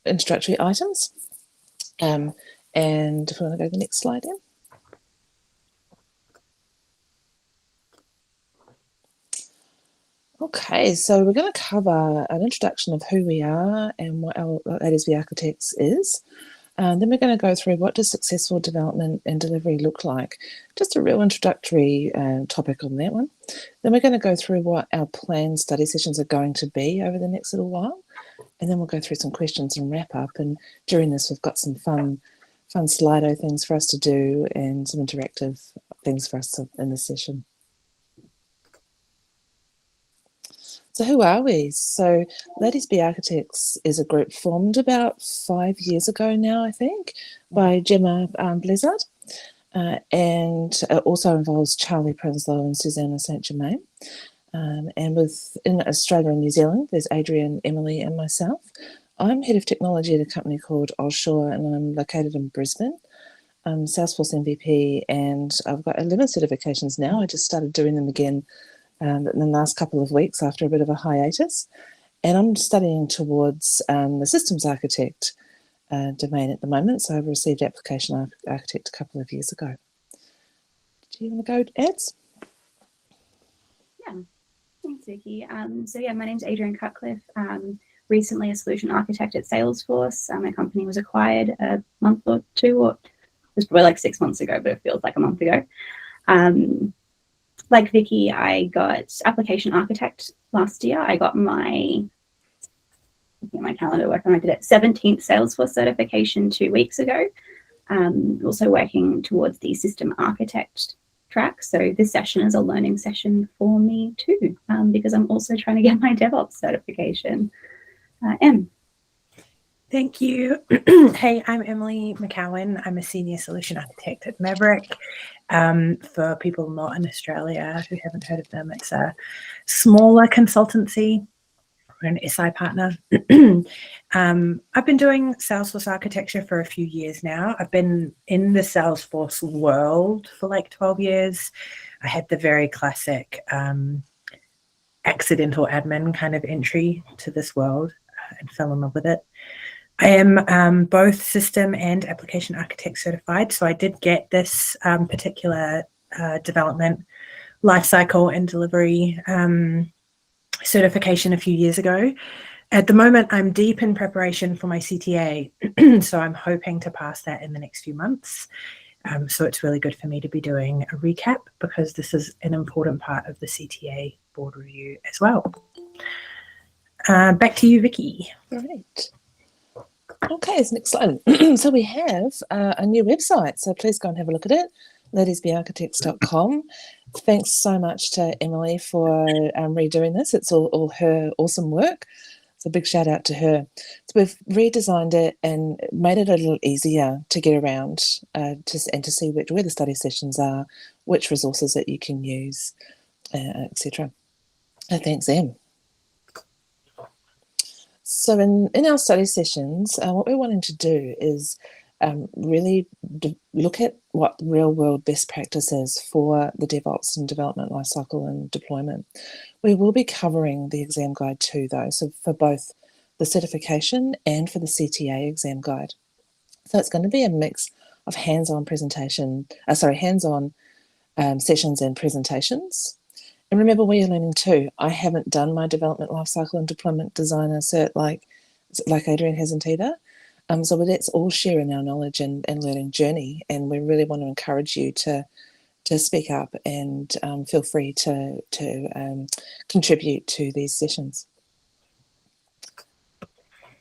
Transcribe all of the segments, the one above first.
Introductory items. And if we want to go to the next slide, Em. Okay, so we're going to cover an introduction of who we are and what our ADSB Architects is. Then we're going to go through what does successful development and delivery look like. Just a real introductory topic on that one. Then we're going to go through what our planned study sessions are going to be over the next little while. And then we'll go through some questions and wrap up. And during this, we've got some fun Slido things for us to do and some interactive things for us in this session. So who are we? So LadiesB Architects is a group formed about 5 years ago now, I think, by Gemma Blizzard, and also involves Charlie Prinsloo and Susanna St. Germain. And in Australia and New Zealand, there's Adrienne, Emily, and myself. I'm head of technology at a company called Offshore, and I'm located in Brisbane. I'm Salesforce MVP, and I've got 11 certifications now. I just started doing them again in the last couple of weeks after a bit of a hiatus. And I'm studying towards the systems architect domain at the moment. So I've received application architect a couple of years ago. Do you want to go, Ads? Yeah, thanks, Vickie. So yeah, my name's Adrienne Cutcliffe. Recently a solution architect at Salesforce. My company was acquired a month or two, or it was probably like 6 months ago, but it feels like a month ago. Like Vickie, I got application architect last year. I got my calendar working. I did it 17th Salesforce certification 2 weeks ago. Also working towards the system architect track. So this session is a learning session for me too, because I'm also trying to get my DevOps certification. Em. Thank you. Hey, I'm Emily McCowan. I'm a senior solution architect at Maverick. For people not in Australia who haven't heard of them, it's a smaller consultancy. We're an SI partner. I've been doing Salesforce architecture for a few years now. I've been in the Salesforce world for like 12 years. I had the very classic accidental admin kind of entry to this world and fell in love with it. I am both system and application architect certified. So I did get this particular development lifecycle and delivery certification a few years ago. At the moment, I'm deep in preparation for my CTA. So I'm hoping to pass that in the next few months. So it's really good for me to be doing a recap because this is an important part of the CTA board review as well. Back to you, Vickie. Great. Okay, so next slide. So we have a new website, so please go and have a look at it, ladiesbarchitects.com. Thanks so much to Emily for redoing this. It's all her awesome work. So a big shout out to her. So we've redesigned it and made it a little easier to get around and to see where the study sessions are, which resources that you can use, etc. Thanks, Em. So in our study sessions, what we're wanting to do is really look at what real-world best practice is for the DevOps and development lifecycle and deployment. We will be covering the exam guide too, though, so for both the certification and for the CTA exam guide. So it's going to be a mix of hands-on sessions and presentations. And remember, we are learning too. I haven't done my development lifecycle and deployment designer cert like Adrienne hasn't either. So let's all share in our knowledge and learning journey. And we really want to encourage you to speak up and feel free to contribute to these sessions.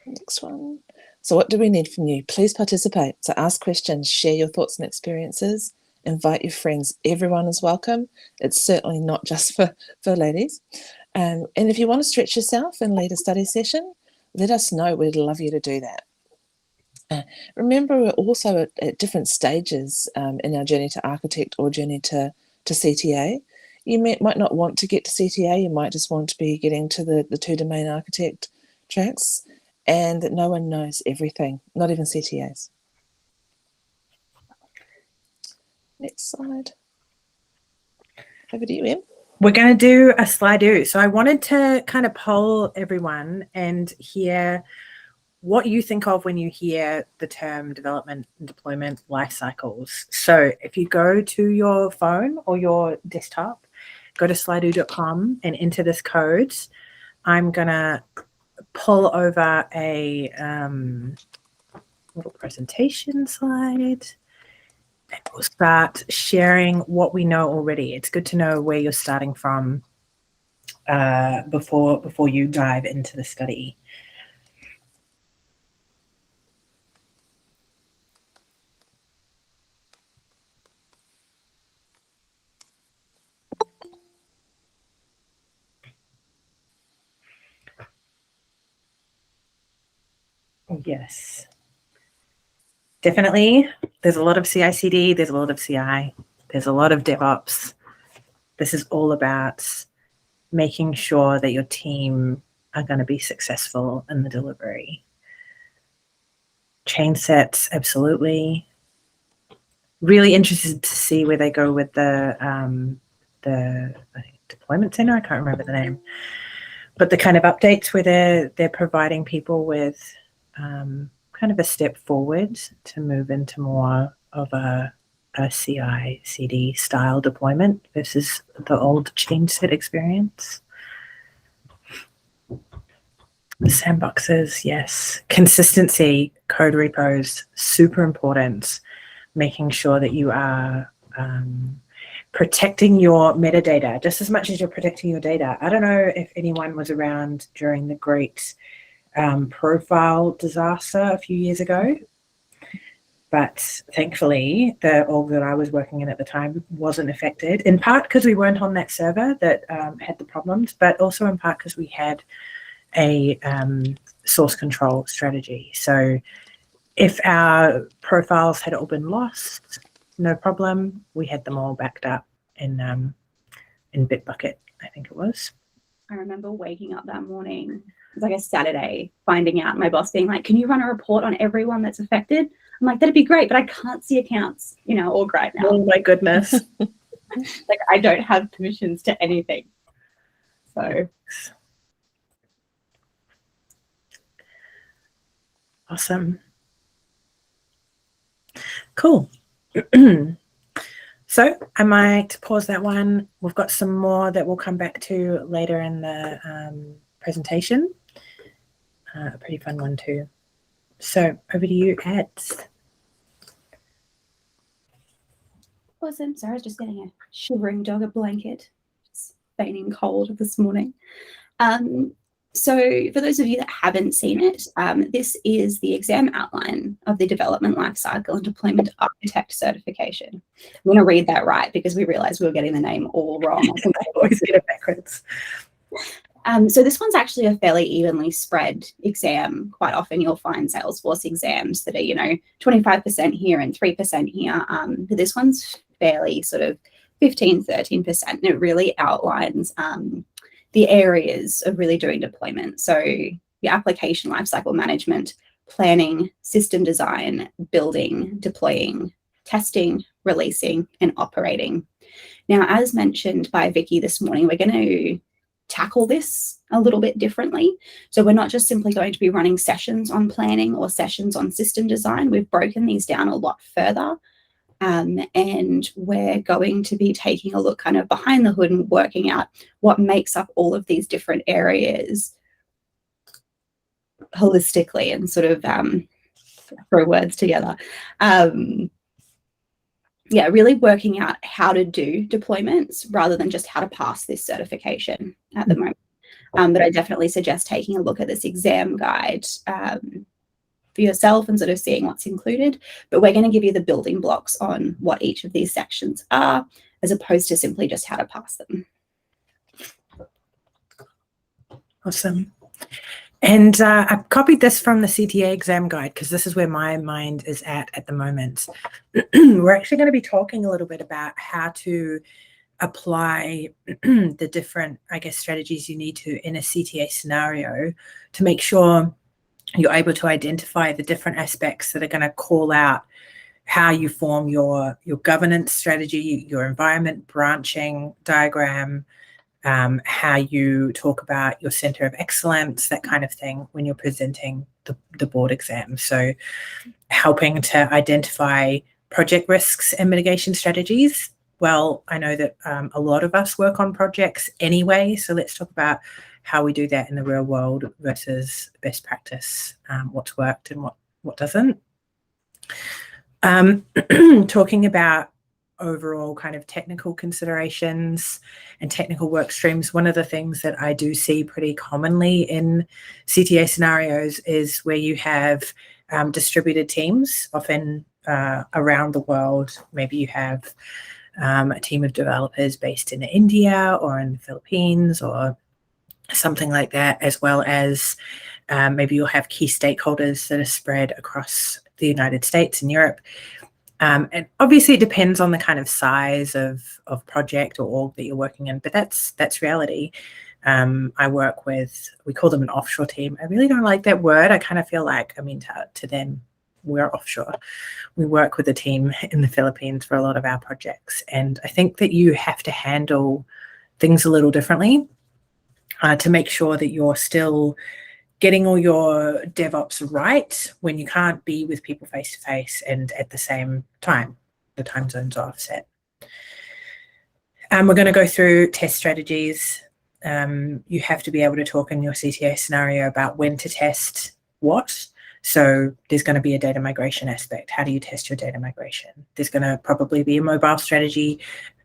Next one. So what do we need from you? Please participate. So ask questions, share your thoughts and experiences. Invite your friends. Everyone is welcome. It's certainly not just for ladies. And if you want to stretch yourself and lead a study session, let us know. We'd love you to do that. Remember, we're also at different stages in our journey to architect or journey to CTA. You might not want to get to CTA. You might just want to be getting to the two domain architect tracks, and that no one knows everything, not even CTAs. Next slide. Over to you, Em. We're going to do a Slido. So I wanted to kind of poll everyone and hear what you think of when you hear the term development and deployment life cycles. So if you go to your phone or your desktop, go to slido.com and enter this code. I'm going to pull over a little presentation slide. And we'll start sharing what we know already. It's good to know where you're starting from before you dive into the study. Yes. Definitely, there's a lot of CI/CD, there's a lot of CI, there's a lot of DevOps. This is all about making sure that your team are going to be successful in the delivery. Chain sets, absolutely. Really interested to see where they go with the I think, deployment center. I can't remember the name, but the kind of updates where they're providing people with kind of a step forward to move into more of a CI/CD style deployment versus the old change set experience. The sandboxes, yes. Consistency, code repos, super important. Making sure that you are protecting your metadata just as much as you're protecting your data. I don't know if anyone was around during the great profile disaster a few years ago, but thankfully the org that I was working in at the time wasn't affected, in part because we weren't on that server that had the problems, but also in part because we had a source control strategy. So if our profiles had all been lost, no problem. We had them all backed up in Bitbucket, I think it was. I remember waking up that morning, it was like a Saturday, finding out, my boss being like, can you run a report on everyone that's affected? I'm like, that'd be great, but I can't see accounts, org right now. Oh my goodness. Like, I don't have permissions to anything. So awesome. Cool. So I might pause that one. We've got some more that we'll come back to later in the presentation. A pretty fun one too. So over to you, Ads. awesome. Sorry, I was just getting a shivering dog a blanket. It's feigning cold this morning. So for those of you that haven't seen it, this is the exam outline of the Development Lifecycle and Deployment Architect certification. I'm going to read that right because we realized we were getting the name all wrong. I always get it backwards. So this one's actually a fairly evenly spread exam. Quite often you'll find Salesforce exams that are, 25% here and 3% here. But this one's fairly sort of 15, 13%. And it really outlines the areas of really doing deployment. So your application lifecycle management, planning, system design, building, deploying, testing, releasing, and operating. Now, as mentioned by Vickie this morning, we're going to tackle this a little bit differently. So we're not just simply going to be running sessions on planning or sessions on system design. We've broken these down a lot further. And we're going to be taking a look kind of behind the hood and working out what makes up all of these different areas holistically and sort of throw words together. Really working out how to do deployments rather than just how to pass this certification at the moment. But I definitely suggest taking a look at this exam guide for yourself and sort of seeing what's included. But we're going to give you the building blocks on what each of these sections are, as opposed to simply just how to pass them. Awesome. And I've copied this from the CTA exam guide because this is where my mind is at the moment. We're actually going to be talking a little bit about how to apply the different, strategies you need to in a CTA scenario to make sure you're able to identify the different aspects that are going to call out how you form your governance strategy, your environment branching diagram, how you talk about your center of excellence, that kind of thing when you're presenting the board exam. So helping to identify project risks and mitigation strategies. Well, I know that a lot of us work on projects anyway, so let's talk about how we do that in the real world versus best practice, what's worked and what doesn't. Talking about overall kind of technical considerations and technical work streams, one of the things that I do see pretty commonly in CTA scenarios is where you have distributed teams, often around the world. Maybe you have a team of developers based in India or in the Philippines or something like that, as well as maybe you'll have key stakeholders that are spread across the United States and Europe. And obviously it depends on the kind of size of project or org that you're working in, but that's reality. I work with, we call them an offshore team. I really don't like that word. I kind of feel like, I mean, to them, we're offshore. We work with a team in the Philippines for a lot of our projects. And I think that you have to handle things a little differently to make sure that you're still getting all your DevOps right when you can't be with people face to face and at the same time. The time zones are offset. We're going to go through test strategies. You have to be able to talk in your CTA scenario about when to test what. So there's going to be a data migration aspect. How do you test your data migration? There's going to probably be a mobile strategy,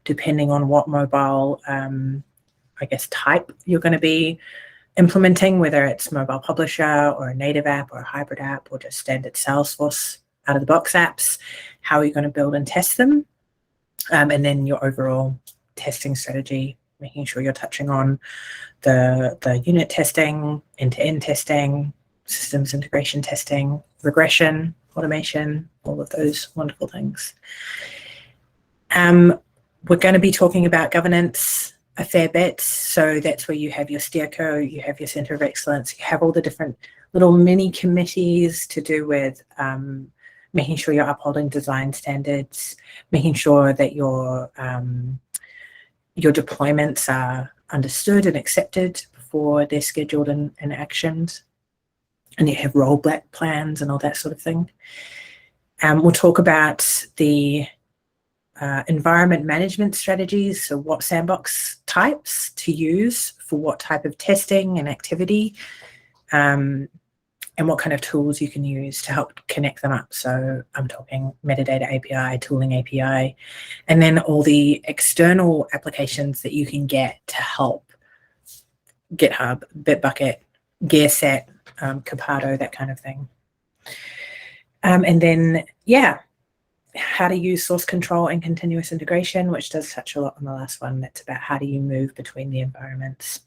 depending on what mobile, I guess, type you're going to be implementing, whether it's mobile publisher or a native app or a hybrid app or just standard Salesforce out of the box apps. How are you going to build and test them? And then your overall testing strategy, making sure you're touching on the unit testing, end-to-end testing, systems integration testing, regression, automation, all of those wonderful things. We're going to be talking about governance a fair bit. So that's where you have your steerco, you have your center of excellence, you have all the different little mini committees to do with making sure you're upholding design standards, making sure that your deployments are understood and accepted before they're scheduled and actioned. And you have rollback plans and all that sort of thing. We'll talk about the environment management strategies, so what sandbox types to use for what type of testing and activity, and what kind of tools you can use to help connect them up. So I'm talking metadata API, tooling API, and then all the external applications that you can get to help: GitHub, Bitbucket, GearSet, Capado, that kind of thing. And then, yeah, how to use source control and continuous integration, which does touch a lot on the last one. That's about how do you move between the environments.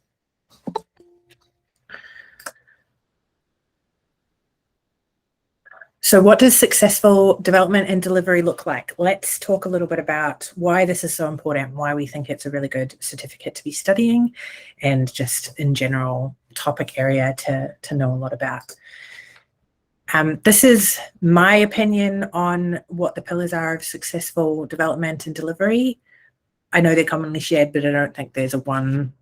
So what does successful development and delivery look like? Let's talk a little bit about why this is so important, why we think it's a really good certificate to be studying, and just in general topic area to know a lot about. This is my opinion on what the pillars are of successful development and delivery. I know they're commonly shared, but I don't think there's a one,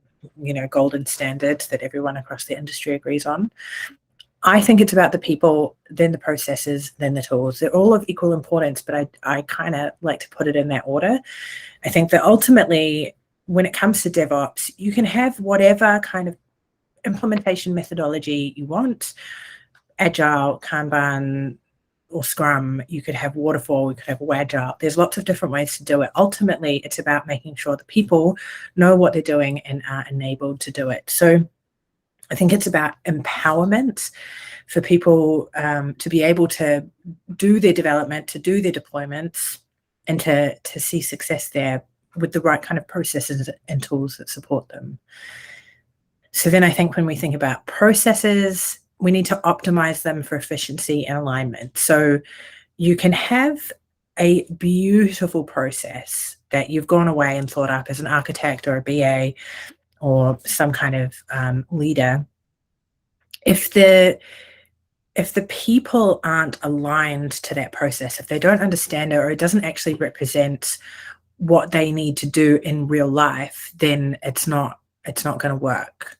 golden standard that everyone across the industry agrees on. I think it's about the people, then the processes, then the tools. They're all of equal importance, but I kind of like to put it in that order. I think that ultimately, when it comes to DevOps, you can have whatever kind of implementation methodology you want: Agile, Kanban, or Scrum. You could have Waterfall, you could have Agile. There's lots of different ways to do it. Ultimately, it's about making sure that people know what they're doing and are enabled to do it. So I think it's about empowerment for people to be able to do their development, to do their deployments, and to see success there with the right kind of processes and tools that support them. So then I think when we think about processes, we need to optimize them for efficiency and alignment. So you can have a beautiful process that you've gone away and thought up as an architect or a BA or some kind of leader. If the people aren't aligned to that process, if they don't understand it, or it doesn't actually represent what they need to do in real life, then it's not it's not going to work.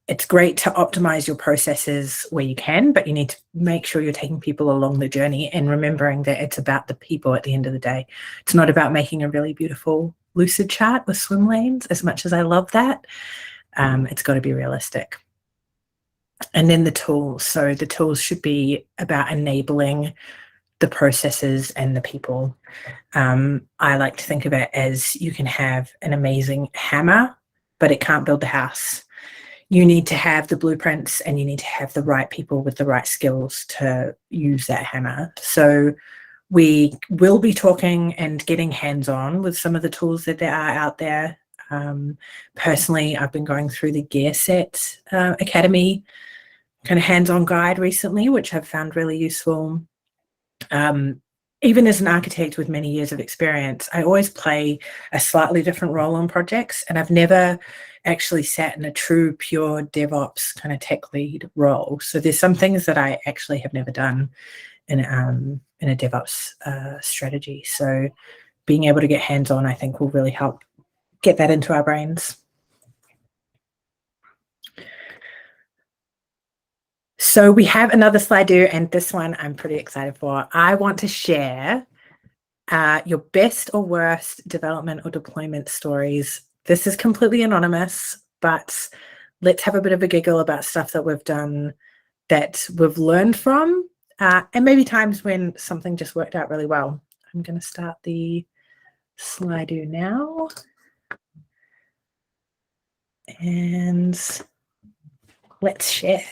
It's great to optimize your processes where you can, but you need to make sure you're taking people along the journey and remembering that it's about the people at the end of the day. It's not about making a really beautiful lucid chart with swim lanes, as much as I love that. It's got to be realistic. And then the tools. So the tools should be about enabling the processes and the people. I like to think of it as you can have an amazing hammer, but it can't build the house. You need to have the blueprints and you need to have the right people with the right skills to use that hammer. So we will be talking and getting hands-on with some of the tools that there are out there. Personally, I've been going through the GearSet Academy kind of hands-on guide recently, which I've found really useful. Even as an architect with many years of experience, I always play a slightly different role on projects, and I've never actually sat in a true pure DevOps kind of tech lead role. So there's some things that I actually have never done in a DevOps strategy. So being able to get hands-on, I think, will really help get that into our brains. So we have another Slido, and this one I'm pretty excited for. I want to share your best or worst development or deployment stories. This is completely anonymous, but let's have a bit of a giggle about stuff that we've done that we've learned from, and maybe times when something just worked out really well. I'm going to start the Slido now. And let's share.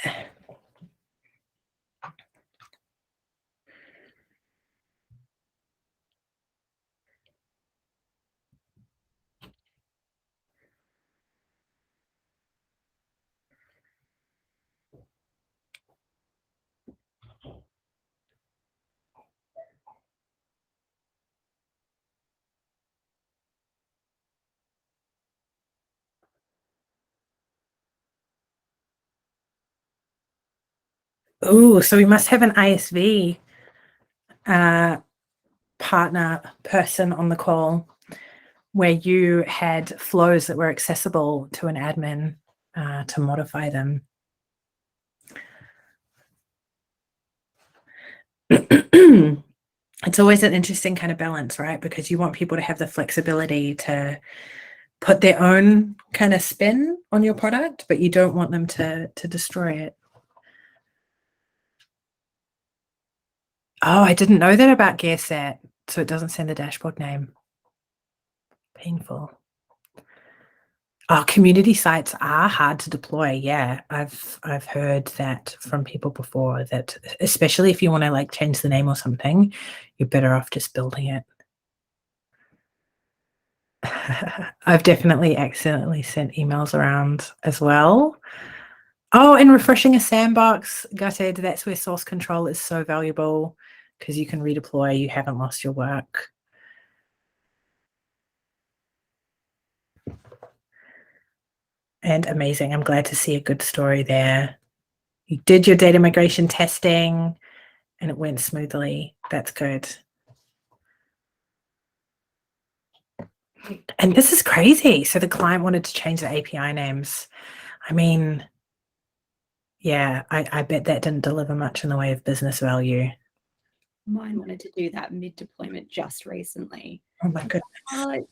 Oh, so we must have an ISV partner person on the call where you had flows that were accessible to an admin to modify them. It's always an interesting kind of balance, right? Because you want people to have the flexibility to put their own kind of spin on your product, but you don't want them to destroy it. Oh, I didn't know that about GearSet, so it doesn't send the dashboard name. Painful. Oh, community sites are hard to deploy. Yeah, I've heard that from people before, that especially if you want to like change the name or something, you're better off just building it. I've definitely accidentally sent emails around as well. Oh, and refreshing a sandbox, gutted. That's where source control is so valuable because you can redeploy. You haven't lost your work. And amazing. I'm glad to see a good story there. You did your data migration testing and it went smoothly. That's good. And this is crazy. So the client wanted to change the API names. I mean, yeah, I bet that didn't deliver much in the way of business value. Mine wanted to do that mid-deployment just recently. Oh my goodness.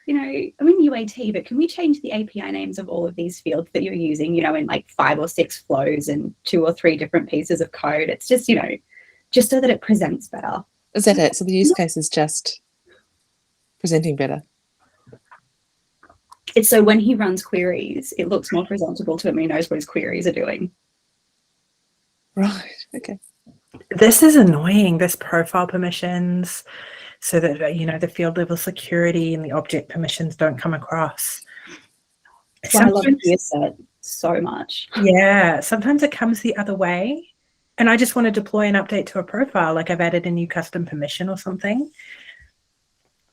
You know, I'm in UAT, but can we change the API names of all of these fields that you're using, you know, in like 5 or 6 flows and 2 or 3 different pieces of code? It's just, you know, just so that it presents better. Is that it? So the use case is just presenting better. It's so when he runs queries, it looks more presentable to him and he knows what his queries are doing. Right, okay. This is annoying, this profile permissions, so that, you know, the field level security and the object permissions don't come across. Well, I love GearSet so much. Yeah, sometimes it comes the other way. And I just want to deploy an update to a profile, like I've added a new custom permission or something.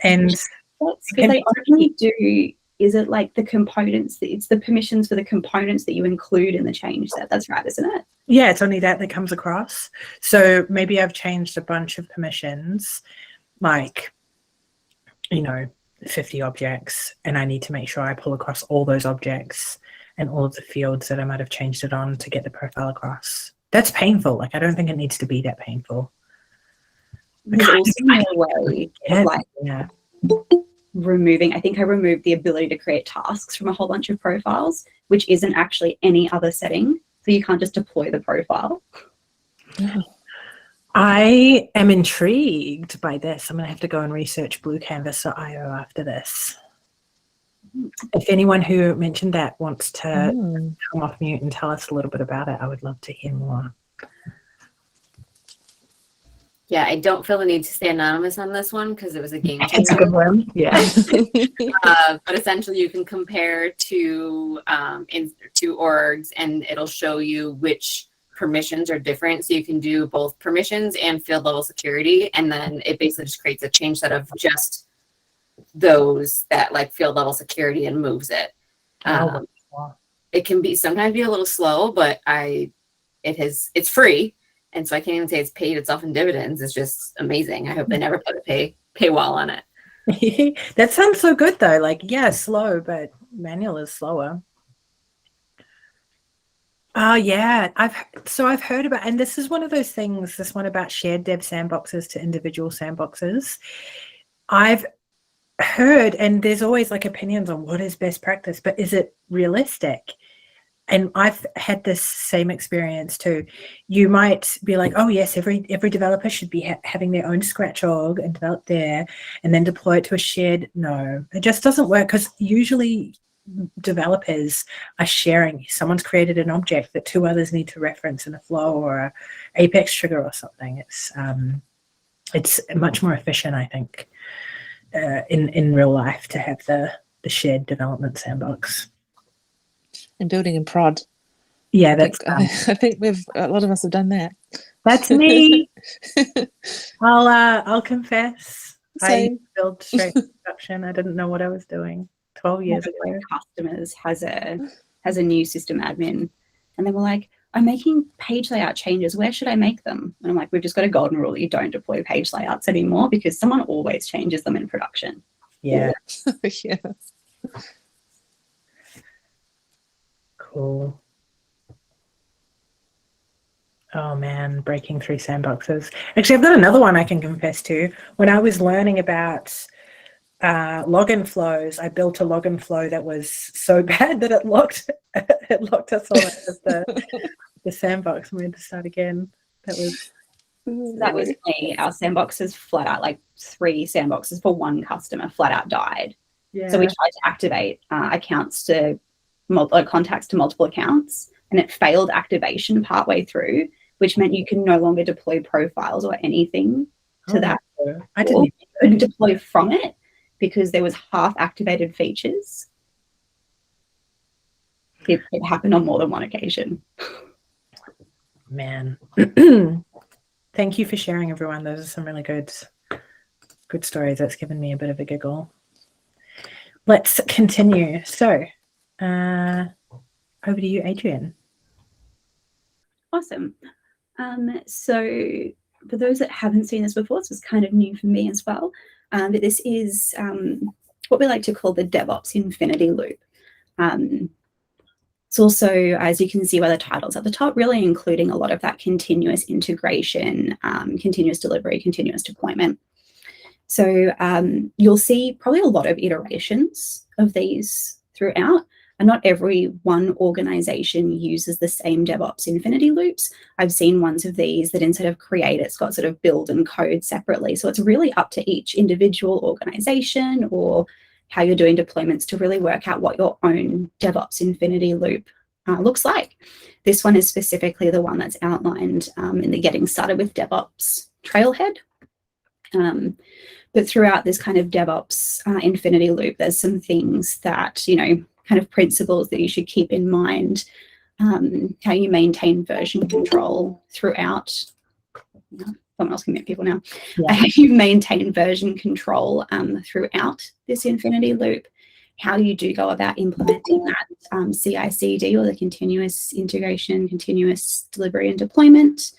And but they only do, is it like the components, it's the permissions for the components that you include in the change set. That's right, isn't it? Yeah, it's only that comes across. So maybe I've changed a bunch of permissions, like, you know, 50 objects, and I need to make sure I pull across all those objects and all of the fields that I might have changed it on to get the profile across. That's painful. Like, I don't think it needs to be that painful. There's also no way of like removing, I think I removed the ability to create tasks from a whole bunch of profiles, which isn't actually any other setting. So you can't just deploy the profile. I am intrigued by this. I'm going to have to go and research bluecanvas.io after this. If anyone who mentioned that wants to come off mute and tell us a little bit about it, I would love to hear more. Yeah, I don't feel the need to stay anonymous on this one because it was a game changer. It's a good one. Yeah. But essentially, you can compare to orgs, and it'll show you which permissions are different. So you can do both permissions and field level security, and then it basically just creates a change set of just those that like field level security and moves it. It can sometimes be a little slow, but it's free. And so I can't even say it's paid itself in dividends. It's just amazing. I hope they never put a paywall on it. That sounds so good though. Like, yeah, slow, but manual is slower. Oh yeah. I've heard about, and this is one of those things, this one about shared dev sandboxes to individual sandboxes. I've heard, and there's always like opinions on what is best practice, but is it realistic? And I've had this same experience too. You might be like, oh yes, every developer should be having their own Scratch org and develop there and then deploy it to a shared. No, it just doesn't work, because usually developers are sharing. Someone's created an object that two others need to reference in a flow or a Apex trigger or something. It's much more efficient, I think, in real life to have the shared development sandbox. And building in prod. Yeah, that's. I think a lot of us have done that. That's me. I'll confess. Same. I built straight from production. I didn't know what I was doing 12 years ago. Customers has a new system admin, and they were like, "I'm making page layout changes. Where should I make them?" And I'm like, "We've just got a golden rule that you don't deploy page layouts anymore because someone always changes them in production." Yeah. Yeah. Cool. Oh man, breaking through sandboxes. Actually, I've got another one I can confess to. When I was learning about login flows, I built a login flow that was so bad that it locked us all out of the sandbox, and we had to start again. That was me. Our sandboxes flat out, like 3 sandboxes for one customer flat out died. Yeah. So we tried to activate accounts to contacts to multiple accounts, and it failed activation partway through, which meant you can no longer deploy profiles or anything to that. I didn't even deploy from it because there was half activated features. It happened on more than one occasion. Man. Thank you for sharing, everyone. Those are some really good stories. That's given me a bit of a giggle. Let's continue. So over to you, Adrienne. Awesome. So for those that haven't seen this before, this was kind of new for me as well. But this is what we like to call the DevOps infinity loop. It's also, as you can see by the titles at the top, really including a lot of that continuous integration, continuous delivery, continuous deployment. So you'll see probably a lot of iterations of these throughout. And not every one organization uses the same DevOps infinity loops. I've seen ones of these that instead of create, it's got sort of build and code separately. So it's really up to each individual organization or how you're doing deployments to really work out what your own DevOps infinity loop looks like. This one is specifically the one that's outlined in the Getting Started with DevOps trailhead. But throughout this kind of DevOps infinity loop, there's some things that, kind of principles that you should keep in mind, how you maintain version control throughout. Someone else can mute people now. Yeah. How you maintain version control throughout this infinity loop, how you do go about implementing that CI/CD or the continuous integration, continuous delivery and deployment,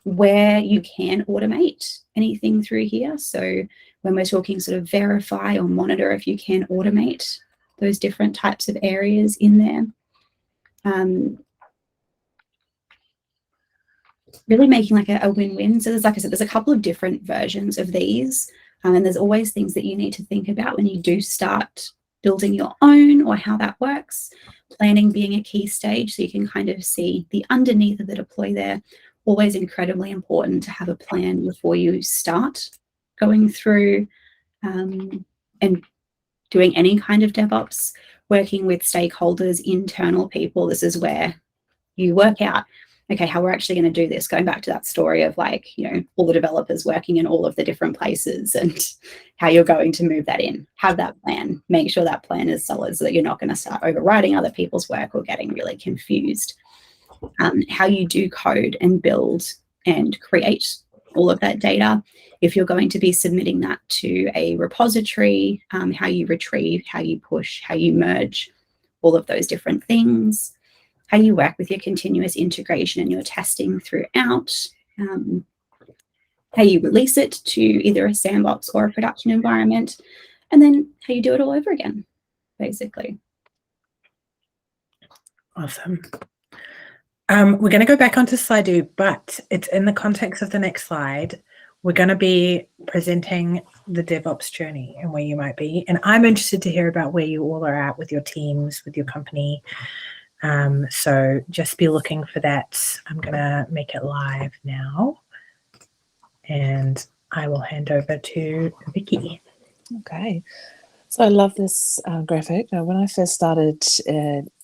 where you can automate anything through here. So when we're talking sort of verify or monitor if you can automate those different types of areas in there. Really making like a win-win. So there's, like I said, there's a couple of different versions of these, and there's always things that you need to think about when you do start building your own or how that works. Planning being a key stage, so you can kind of see the underneath of the deploy there. Always incredibly important to have a plan before you start going through and doing any kind of DevOps, working with stakeholders, internal people. This is where you work out, okay, how we're actually going to do this, going back to that story of like, you know, all the developers working in all of the different places and how you're going to move that in. Have that plan. Make sure that plan is solid so that you're not going to start overwriting other people's work or getting really confused. How you do code and build and create all of that data. If you're going to be submitting that to a repository, how you retrieve, how you push, how you merge, all of those different things. How you work with your continuous integration and your testing throughout, how you release it to either a sandbox or a production environment, and then how you do it all over again, basically. Awesome. We're going to go back onto Slido, but it's in the context of the next slide. We're going to be presenting the DevOps journey and where you might be. And I'm interested to hear about where you all are at with your teams, with your company. So just be looking for that. I'm going to make it live now. And I will hand over to Vickie. Okay. So I love this graphic. Now, when I first started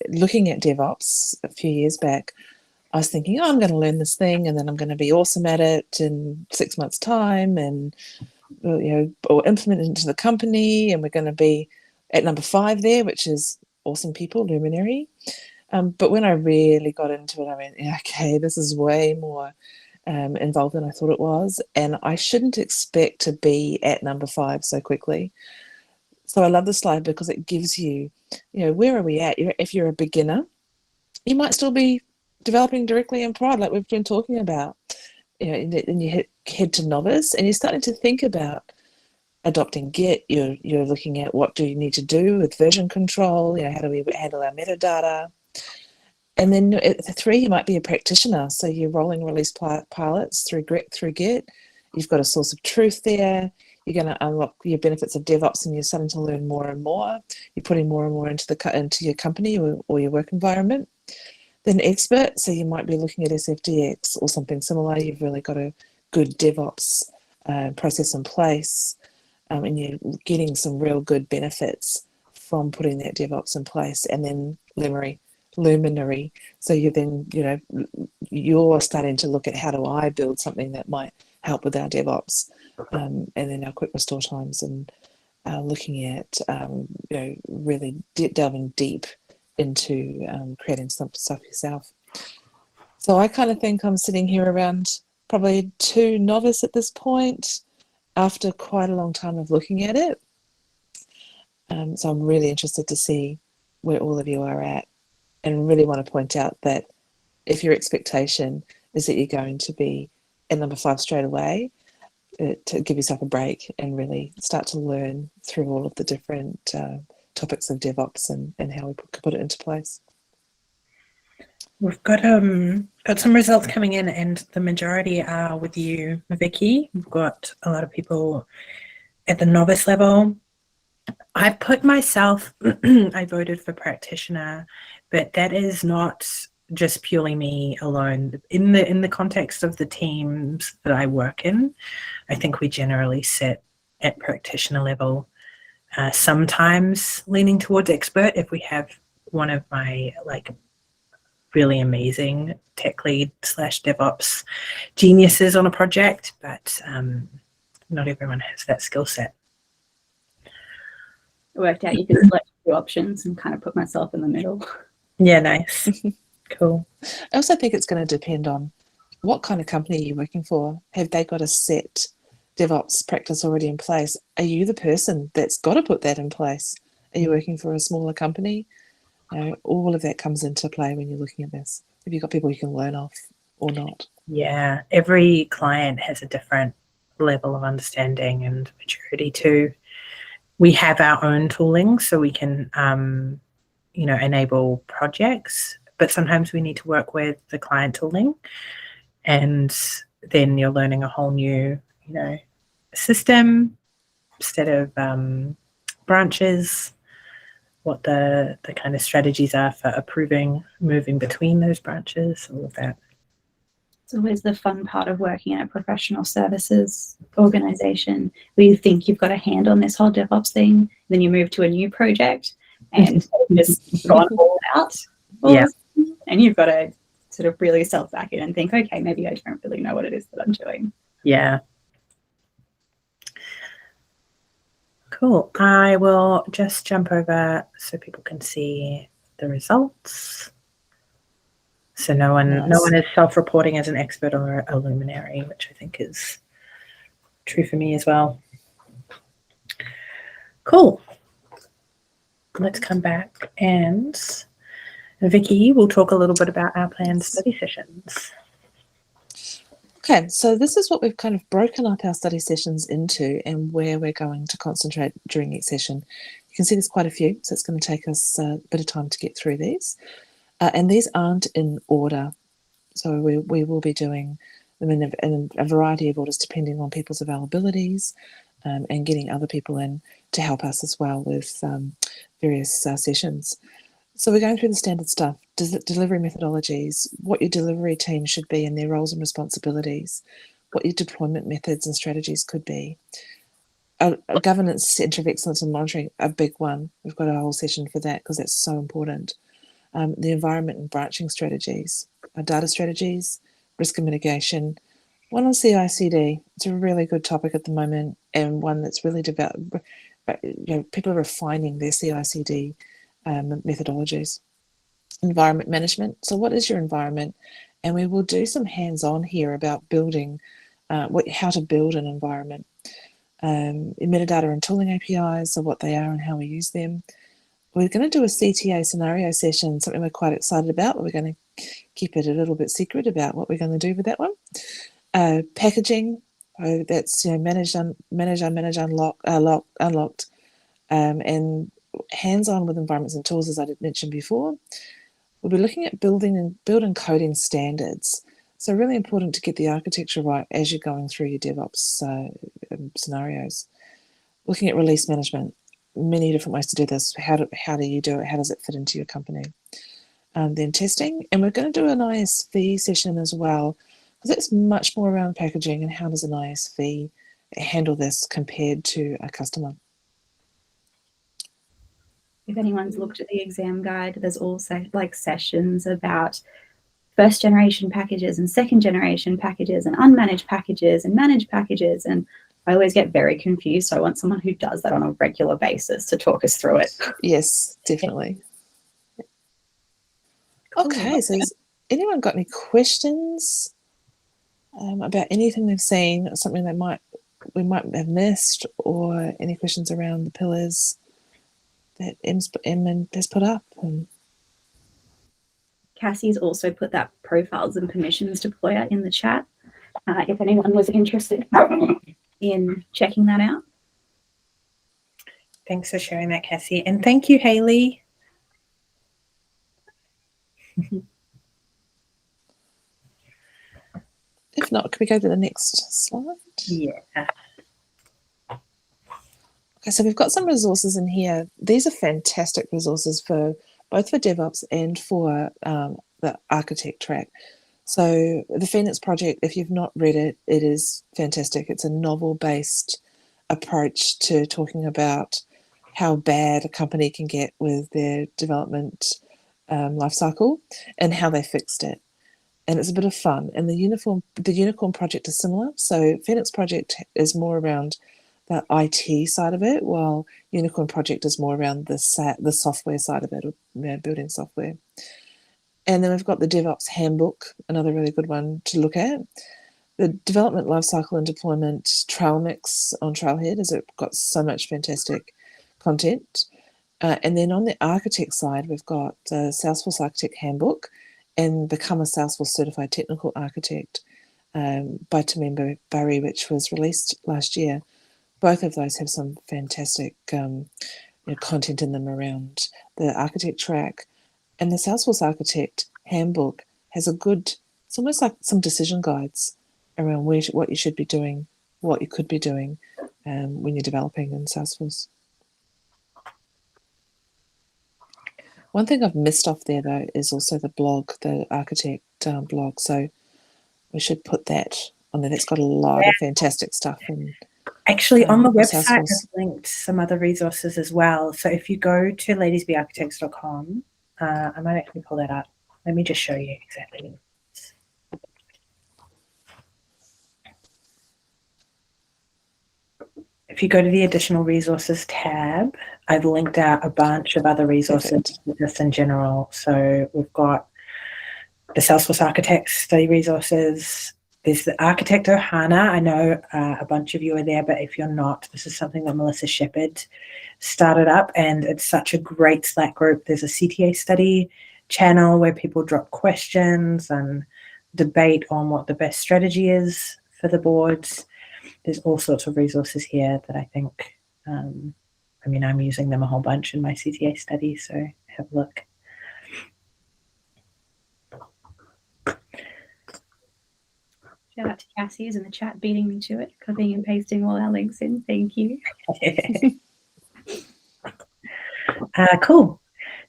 looking at DevOps a few years back, I was thinking, oh, I'm going to learn this thing and then I'm going to be awesome at it in 6 months' time and, you know, or implement it into the company, and we're going to be at number 5 there, which is awesome people, luminary. But when I really got into it, I went, yeah, okay, this is way more involved than I thought it was, and I shouldn't expect to be at number 5 so quickly. So I love this slide because it gives you, you know, where are we at? If you're a beginner, you might still be developing directly in prod, like we've been talking about. You know, and you head to novice, and you're starting to think about adopting Git. You're looking at what do you need to do with version control. You know, how do we handle our metadata? And then at 3, you might be a practitioner, so you're rolling release pilots through Git. You've got a source of truth there. You're going to unlock your benefits of DevOps, and you're starting to learn more and more. You're putting more and more into your company or your work environment. Then expert, so you might be looking at SFDX or something similar. You've really got a good DevOps process in place, and you're getting some real good benefits from putting that DevOps in place. And then luminary. So you then, you know, you're starting to look at how do I build something that might help with our DevOps, and then our quick restore times, and looking at, you know, really delving deep into creating some stuff yourself. So I kind of think I'm sitting here around probably 2 novice at this point after quite a long time of looking at it. So I'm really interested to see where all of you are at, and really want to point out that if your expectation is that you're going to be at number 5 straight away, to give yourself a break and really start to learn through all of the different topics of DevOps and how we put it into place. We've got some results coming in, and the majority are with you, Vickie. We've got a lot of people at the novice level. I put myself, I voted for practitioner, but that is not just purely me alone. In the context of the teams that I work in, I think we generally sit at practitioner level, sometimes leaning towards expert if we have one of my like really amazing tech lead / DevOps geniuses on a project, but not everyone has that skill set. It worked out. You could select 2 options and kind of put myself in the middle. Yeah, nice. Cool. I also think it's going to depend on what kind of company you're working for. Have they got a set DevOps practice already in place? Are you the person that's got to put that in place? Are you working for a smaller company? You know, all of that comes into play when you're looking at this. Have you got people you can learn off or not? Yeah, every client has a different level of understanding and maturity too. We have our own tooling, so we can, enable projects, but sometimes we need to work with the client tooling, and then you're learning a whole new, system, instead of branches, what the kind of strategies are for approving, moving between those branches, all of that. It's always the fun part of working in a professional services organization where you think you've got a hand on this whole DevOps thing, then you move to a new project and just gone all out. Yeah. And you've got to sort of really self back in and think, okay, maybe I don't really know what it is that I'm doing. Yeah. Cool. I will just jump over so people can see the results. So no one is self-reporting as an expert or a luminary, which I think is true for me as well. Cool. Let's come back, and Vickie will talk a little bit about our planned study sessions. Okay, so this is what we've kind of broken up our study sessions into and where we're going to concentrate during each session. You can see there's quite a few, so it's going to take us a bit of time to get through these. And these aren't in order, so we will be doing them in a variety of orders depending on people's availabilities, and getting other people in to help us as well with various sessions. So we're going through the standard stuff, delivery methodologies, what your delivery team should be and their roles and responsibilities, what your deployment methods and strategies could be. A governance centre of excellence and monitoring, a big one. We've got a whole session for that because that's so important. The environment and branching strategies, data strategies, risk and mitigation. One on CI/CD. It's a really good topic at the moment, and one that's really developed. People are refining their CI/CD methodologies. Environment management. So what is your environment? And we will do some hands-on here about building, how to build an environment. Metadata and tooling APIs, so what they are and how we use them. We're going to do a CTA scenario session, something we're quite excited about, but we're going to keep it a little bit secret about what we're going to do with that one. Packaging, that's manage, unlock, unlocked, and hands-on with environments and tools, as I did mention before. We'll be looking at building and coding standards. So really important to get the architecture right as you're going through your DevOps scenarios. Looking at release management. Many different ways to do this. How do you do it? How does it fit into your company? Then testing, and we're going to do an ISV session as well, because it's much more around packaging and how does an ISV handle this compared to a customer. If anyone's looked at the exam guide, there's also sessions about first generation packages and second generation packages and unmanaged packages and managed packages, and I always get very confused. So I want someone who does that on a regular basis to talk us through it. Yes, definitely. Okay, so has anyone got any questions about anything they've seen, or something we might have missed, or any questions around the pillars that Em has put up? Cassie's also put that profiles and permissions deployer in the chat. If anyone was interested in checking that out. Thanks for sharing that, Cassie. And thank you, Hayley. If not, can we go to the next slide? Yeah. Okay, so we've got some resources in here. These are fantastic resources for both for DevOps and for the architect track. So the Phoenix project, if you've not read it, it is fantastic. It's a novel-based approach to talking about how bad a company can get with their development lifecycle and how they fixed it. And it's a bit of fun. And the Unicorn project is similar. So Phoenix project is more around the IT side of it, while Unicorn project is more around the software side of it, or building software. And then we've got the DevOps handbook, another really good one to look at. The development lifecycle and deployment trail mix on Trailhead, has got so much fantastic content. And then on the architect side, we've got the Salesforce Architect Handbook and Become a Salesforce Certified Technical Architect. by Tamimba Barry, which was released last year. Both of those have some fantastic content in them around the architect track. And the Salesforce Architect Handbook has it's almost like some decision guides around what you should be doing, what you could be doing when you're developing in Salesforce. One thing I've missed off there, though, is also the blog, the architect blog. So we should put that on there. That's got a lot of fantastic stuff. Actually, on the website, Salesforce. I've linked some other resources as well. So if you go to ladiesbearchitects.com, I might actually pull that up. Let me just show you exactly. If you go to the additional resources tab, I've linked out a bunch of other resources just in general. So we've got the Salesforce Architects study resources. There's the Architect Ohana. I know a bunch of you are there, but if you're not, this is something that Melissa Shepherd started up, and it's such a great Slack group. There's a CTA study channel where people drop questions and debate on what the best strategy is for the boards. There's all sorts of resources here that I think, I'm using them a whole bunch in my CTA study, so have a look. Shout out to Cassie who's in the chat beating me to it, copying and pasting all our links in. Thank you. Cool.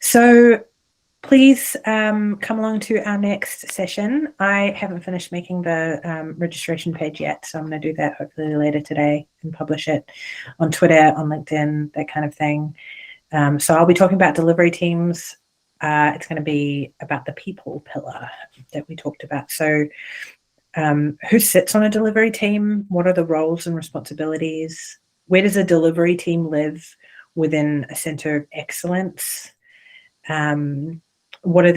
So please come along to our next session. I haven't finished making the registration page yet, so I'm going to do that hopefully later today and publish it on Twitter, on LinkedIn, that kind of thing. So I'll be talking about delivery teams. It's going to be about the people pillar that we talked about. So who sits on a delivery team? What are the roles and responsibilities? Where does a delivery team live within a center of excellence? What are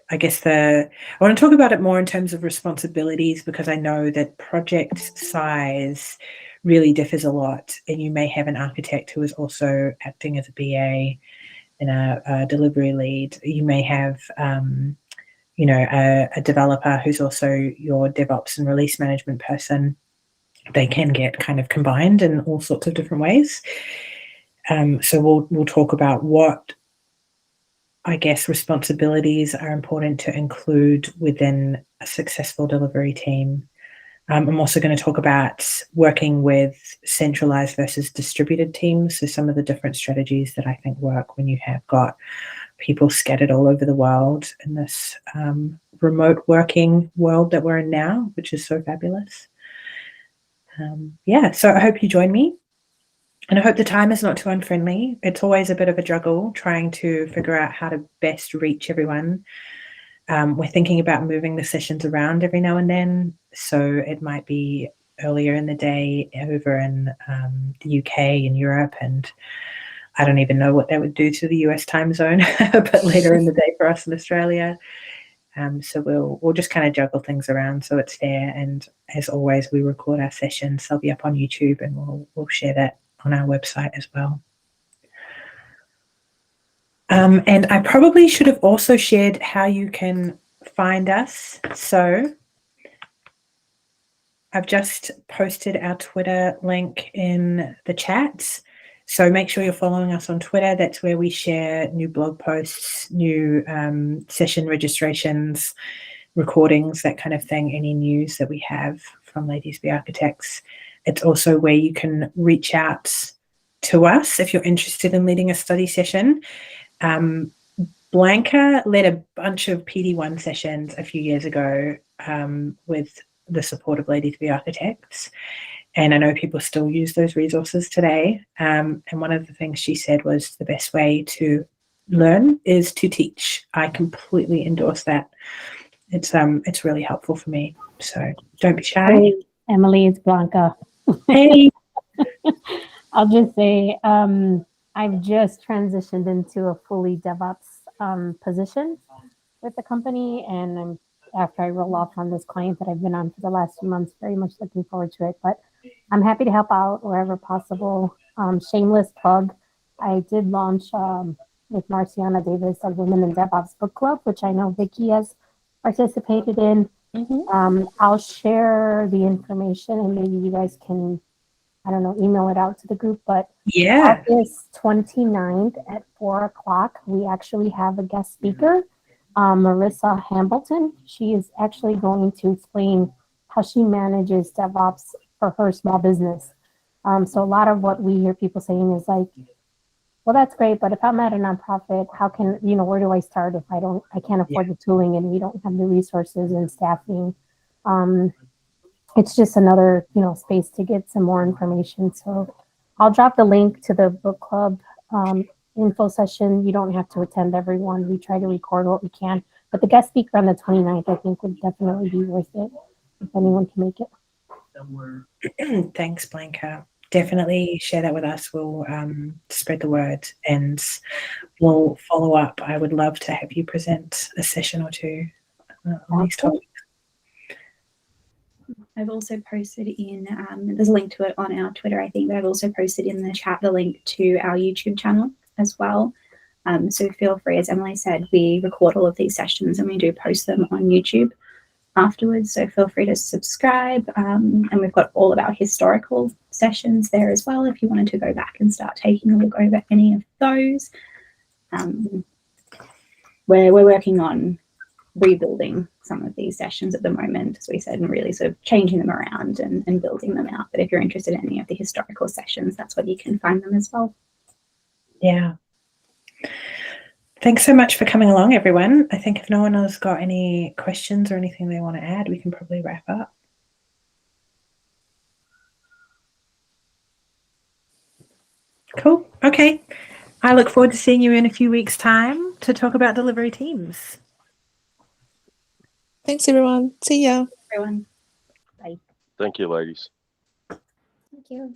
I want to talk about it more in terms of responsibilities, because I know that project size really differs a lot, and you may have an architect who is also acting as a BA and a delivery lead. You may have a developer who's also your DevOps and release management person. They can get kind of combined in all sorts of different ways. So we'll talk about what, I guess, responsibilities are important to include within a successful delivery team. I'm also going to talk about working with centralized versus distributed teams. So some of the different strategies that I think work when you have got people scattered all over the world in this remote working world that we're in now, which is so fabulous. So I hope you join me. And I hope the time is not too unfriendly. It's always a bit of a juggle trying to figure out how to best reach everyone. We're thinking about moving the sessions around every now and then. So it might be earlier in the day over in the UK and Europe, and I don't even know what that would do to the US time zone, but later in the day for us in Australia. So we'll just kind of juggle things around so it's fair. And as always, we record our sessions. They'll be up on YouTube, and we'll share that on our website as well. And I probably should have also shared how you can find us. So I've just posted our Twitter link in the chat. So make sure you're following us on Twitter. That's where we share new blog posts, new session registrations, recordings, that kind of thing, any news that we have from Ladies Be Architects. It's also where you can reach out to us if you're interested in leading a study session. Blanca led a bunch of PD1 sessions a few years ago with the support of Ladies Be Architects. And I know people still use those resources today. And one of the things she said was the best way to learn is to teach. I completely endorse that. It's really helpful for me. So don't be shy. Hey, Emily, it's Blanca. Hey. I'll just say I've just transitioned into a fully DevOps position with the company, and after I roll off on this client that I've been on for the last few months, very much looking forward to it. But I'm happy to help out wherever possible. Shameless plug, I did launch with Marciana Davis a Women in DevOps book club, which I know Vickie has participated in. I'll share the information and maybe you guys can, I don't know, email it out to the group. But Yeah. August 29th at 4 o'clock, we actually have a guest speaker, Marissa Hambleton. She is actually going to explain how she manages DevOps for her small business. So a lot of what we hear people saying is like, well, that's great, but if I'm at a nonprofit, how can, where do I start if I can't afford the tooling and we don't have the resources and staffing? It's just another, space to get some more information. So I'll drop the link to the book club info session. You don't have to attend everyone. We try to record what we can, but the guest speaker on the 29th, I think would definitely be worth it if anyone can make it. Thanks, Blanca. Definitely share that with us. We'll spread the word and we'll follow up. I would love to have you present a session or two on these topics. I've also posted in, there's a link to it on our Twitter, I think, but I've also posted in the chat the link to our YouTube channel as well. So feel free, as Emily said, we record all of these sessions and we do post them on YouTube afterwards. So feel free to subscribe. And we've got all of our historical sessions there as well if you wanted to go back and start taking a look over any of those. We're working on rebuilding some of these sessions at the moment, as we said, and really sort of changing them around and building them out. But if you're interested in any of the historical sessions, that's where you can find them as well. Yeah. Thanks so much for coming along, everyone. I think if no one has got any questions or anything they want to add, we can probably wrap up. Cool. Okay. I look forward to seeing you in a few weeks' time to talk about delivery teams. Thanks, everyone. See ya. Everyone. Thank you, ladies. Thank you.